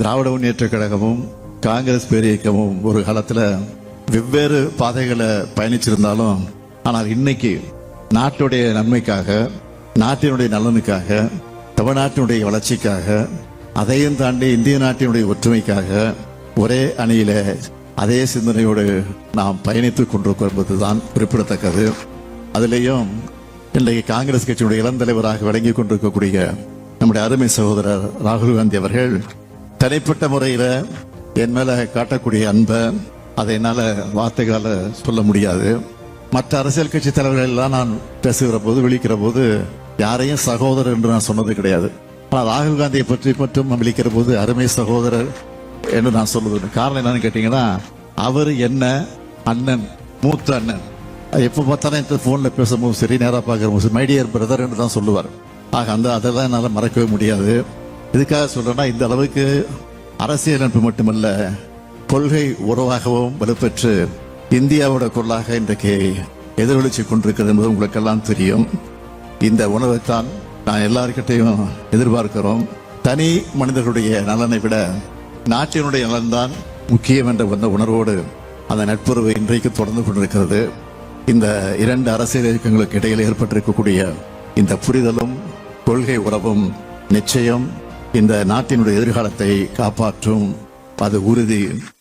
திராவிட முன்னேற்ற கழகமும் காங்கிரஸ் பேரியக்கமும் ஒரு காலத்தில் வெவ்வேறு பாதைகளை பயணிச்சிருந்தாலும், ஆனால் இன்னைக்கு நாட்டுடைய நன்மைக்காக, நாட்டினுடைய நலனுக்காக, தமிழ்நாட்டினுடைய வளர்ச்சிக்காக, அதையும் தாண்டி இந்திய நாட்டினுடைய ஒற்றுமைக்காக ஒரே அணியில அதே சிந்தனையோடு நாம் பயணித்துக் கொண்டிருக்கிறோம் என்பதுதான் குறிப்பிடத்தக்கது. அதிலேயும் இன்றைக்கு காங்கிரஸ் கட்சியுடைய இளந்தலைவராக விளங்கிக் கொண்டிருக்கக்கூடிய நம்முடைய அருமை சகோதரர் ராகுல் காந்தி அவர்கள் தனிப்பட்ட முறையில் என் மேல காட்டக்கூடிய அன்பை அதை என்னால் வார்த்தைகளால் சொல்ல முடியாது. மற்ற அரசியல் கட்சி தலைவர்கள் எல்லாம் நான் பேசுகிற போது, விழிக்கிற போது யாரையும் சகோதரர் என்று நான் சொன்னது கிடையாது. ஆனால் ராகுல் காந்தியை பற்றி மட்டும் விழிக்கிற போது அருமை சகோதரர் என்று நான் சொல்லுவது காரணம் என்னன்னு கேட்டீங்கன்னா, அவர் என்ன அண்ணன், மூத்த அண்ணன். எப்போ பார்த்தாலும் போன்ல பேசும்போது சரி, நேராக பார்க்குற மைடியர் பிரதர் என்று தான் சொல்லுவார். ஆக அதெல்லாம் என்னால் மறக்கவே முடியாது. இதுக்காக சொல்றேன்னா, இந்த அளவுக்கு அரசியல் நட்பு மட்டுமல்ல, கொள்கை உறவாகவும் வலுப்பெற்று இந்தியாவோட குரலாக இன்றைக்கு எதிரொலிச்சு கொண்டிருக்கிறது என்பது உங்களுக்கெல்லாம் தெரியும். இந்த உணவைத்தான் நான் எல்லாருக்கிட்டையும் எதிர்பார்க்கிறோம். தனி மனிதர்களுடைய நலனை விட நாட்டினுடைய நலன்தான் முக்கியம் என்ற வந்த உணர்வோடு அந்த நட்புறவு இன்றைக்கு தொடர்ந்து கொண்டிருக்கிறது. இந்த இரண்டு அரசியல் இயக்கங்களுக்கு இடையில் ஏற்பட்டிருக்கக்கூடிய இந்த புரிதலும் கொள்கை உறவும் நிச்சயம் இந்த நாட்டினுடைய எதிர்காலத்தை காப்பாற்றும். அது உறுதி.